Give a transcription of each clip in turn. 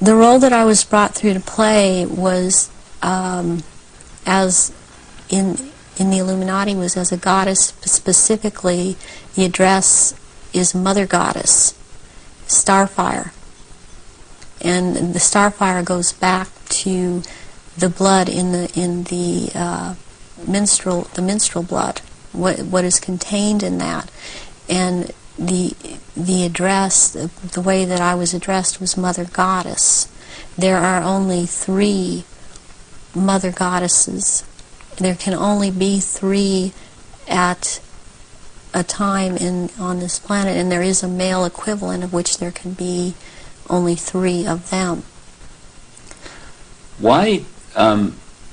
The role that I was brought through to play was, as in the Illuminati, was as a goddess. Specifically, the address is Mother Goddess, Starfire. And the Starfire goes back to the blood in the menstrual blood, what is contained in that. And the address, the way that I was addressed was Mother Goddess. There are only 3 Mother Goddesses. There can only be 3 at a time on this planet, and there is a male equivalent of which there can be only 3 of them. Why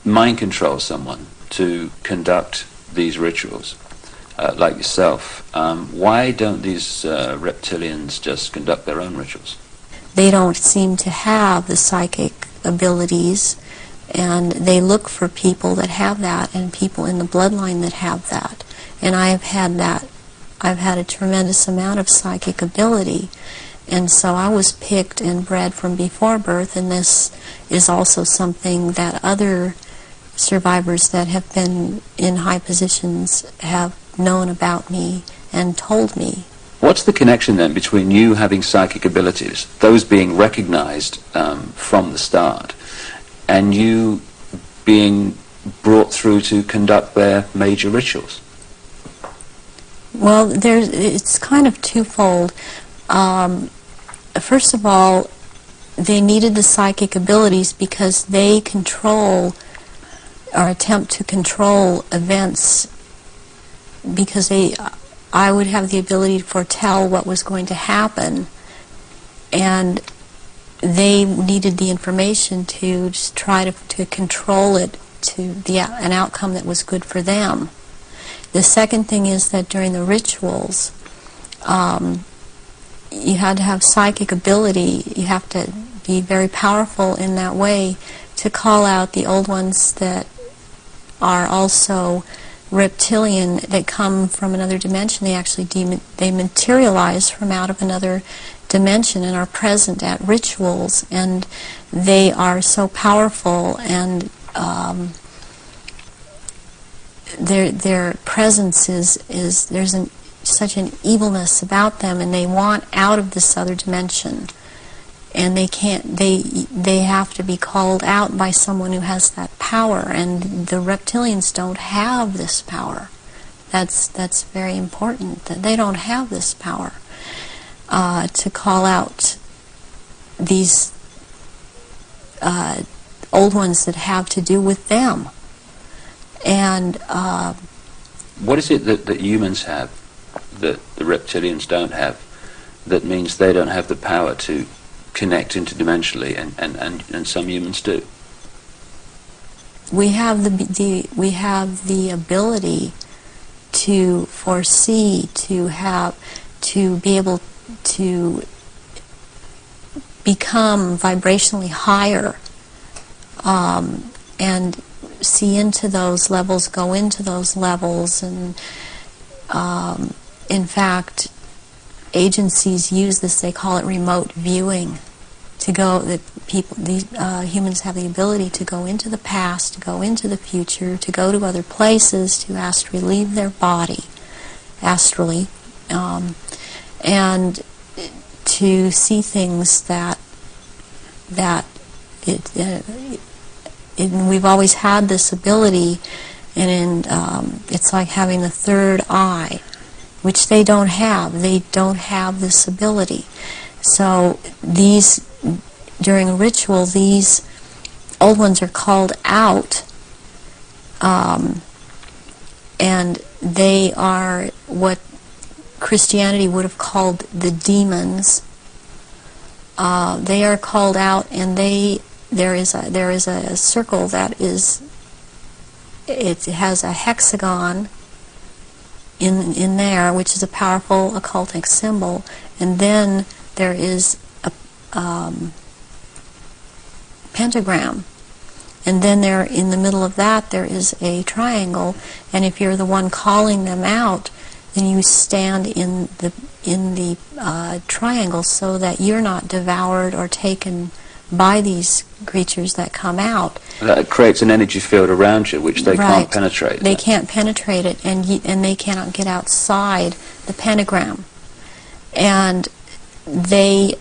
mind control someone to conduct these rituals, like yourself? Why don't these reptilians just conduct their own rituals? They don't seem to have the psychic abilities, and they look for people that have that, and people in the bloodline that have that. And I've had that. I've had a tremendous amount of psychic ability, and so I was picked and bred from before birth, and this is also something that other survivors that have been in high positions have known about me and told me. What's the connection then between you having psychic abilities, those being recognized from the start, and you being brought through to conduct their major rituals? Well, it's kind of twofold. First of all, they needed the psychic abilities because they control or attempt to control events, because I would have the ability to foretell what was going to happen, and they needed the information to just try to control it to an outcome that was good for them. The second thing is that during the rituals, you had to have psychic ability. You have to be very powerful in that way to call out the old ones that are also reptilian, that come from another dimension. They actually they materialize from out of another dimension and are present at rituals, and they are so powerful, and their presence is there's such an evilness about them, and they want out of this other dimension, and they can't. They have to be called out by someone who has that power, and the reptilians don't have this power. That's very important, that they don't have this power to call out these old ones that have to do with them. And what is it that humans have that the reptilians don't have, that means they don't have the power to connect interdimensionally, and some humans do? We have the ability to foresee, to be able to become vibrationally higher, and see into those levels, go into those levels, and in fact, agencies use this. They call it remote viewing. Humans have the ability to go into the past, to go into the future, to go to other places, to astrally leave their body, astrally, and to see things that we've always had this ability, and it's like having the third eye, which they don't have. They don't have this ability. So during a ritual, these old ones are called out, and they are what Christianity would have called the demons. They are called out, and there is a circle that it has a hexagon in there, which is a powerful occultic symbol, and then there is a pentagram, and then there, in the middle of that, there is a triangle, and if you're the one calling them out, then you stand in the triangle so that you're not devoured or taken by these creatures that come out. That creates an energy field around you which they can't penetrate. They can't penetrate it, and they cannot get outside the pentagram. And they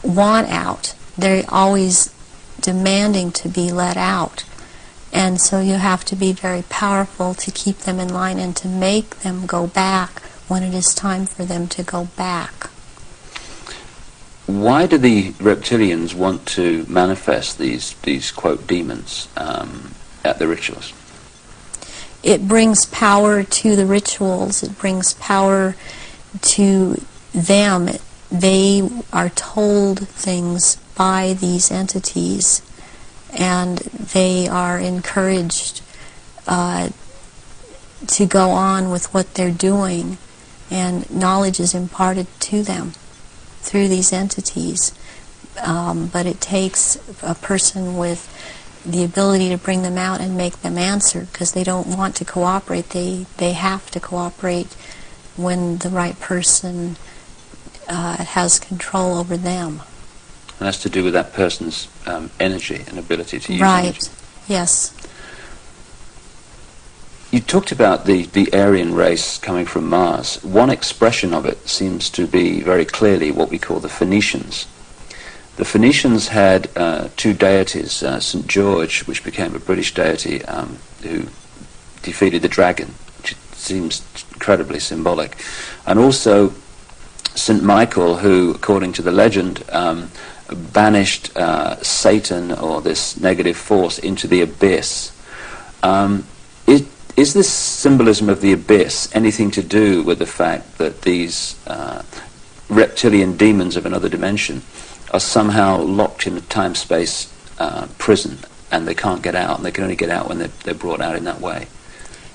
want out. They're always demanding to be let out. And so you have to be very powerful to keep them in line and to make them go back when it is time for them to go back. Why do the reptilians want to manifest these quote demons at the rituals? It brings power to the rituals. It brings power to them. They are told things by these entities, and they are encouraged to go on with what they're doing, and knowledge is imparted to them through these entities. But it takes a person with the ability to bring them out and make them answer, because they don't want to cooperate. They have to cooperate when the right person has control over them. And that's to do with that person's energy and ability to use energy. Right, yes. You talked about the Aryan race coming from Mars. One expression of it seems to be very clearly what we call the Phoenicians. The Phoenicians had two deities, St. George, which became a British deity, who defeated the dragon, which seems incredibly symbolic, and also St. Michael, who, according to the legend, banished Satan, or this negative force, into the abyss. Is this symbolism of the abyss anything to do with the fact that these reptilian demons of another dimension are somehow locked in a time-space prison, and they can't get out, and they can only get out when they're brought out in that way?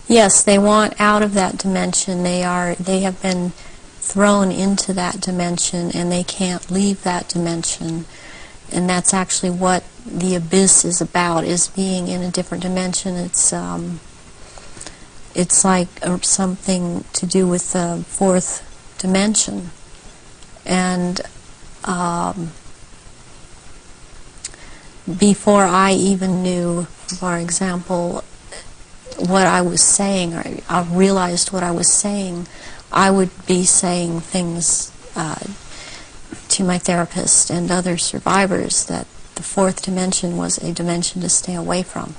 Yes, they want out of that dimension. They have been thrown into that dimension, and they can't leave that dimension. And that's actually what the abyss is about, is being in a different dimension. It's like something to do with the fourth dimension. And before I even knew, for example, what I was saying, or I realized what I was saying, I would be saying things to my therapist and other survivors that the fourth dimension was a dimension to stay away from.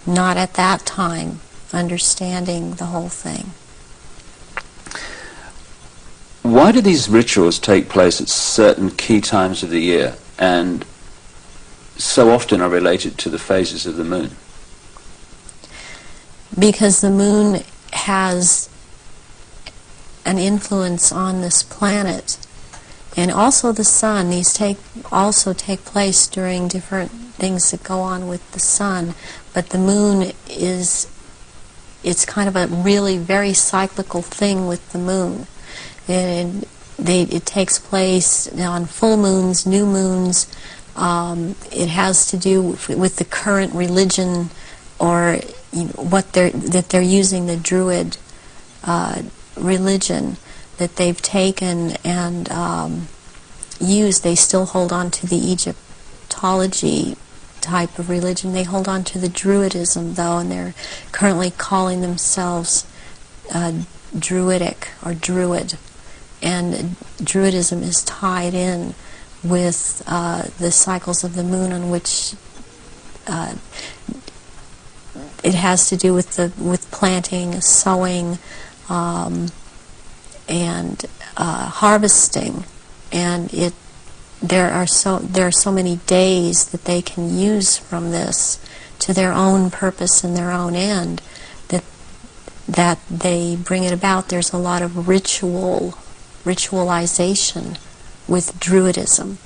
Not at that time understanding the whole thing. Why do these rituals take place at certain key times of the year, and so often are related to the phases of the moon? Because the moon has an influence on this planet, and also the sun. These also take place during different things that go on with the sun, but the moon it's kind of a really very cyclical thing with the moon. And it takes place on full moons, new moons. It has to do with the current religion, or what they're using, the Druid religion that they've taken and used. They still hold on to the Egyptology type of religion. They hold on to the Druidism, though, and they're currently calling themselves Druidic or Druid. And Druidism is tied in with the cycles of the moon, on which it has to do with planting, sowing, and harvesting. And there are so many days that they can use from this to their own purpose and their own end, that they bring it about. There's a lot of ritualization with Druidism,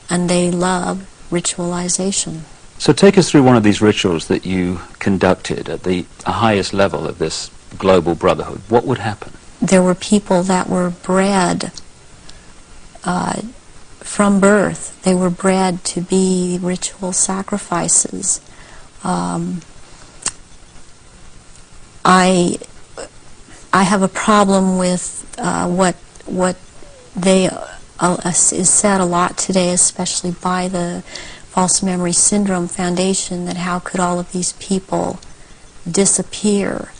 and they love ritualization. So take us through one of these rituals that you conducted at the highest level of this global brotherhood. What would happen? There were people that were bred from birth. They were bred to be ritual sacrifices. I have a problem with what they is said a lot today, especially by the False Memory Syndrome Foundation, that how could all of these people disappear?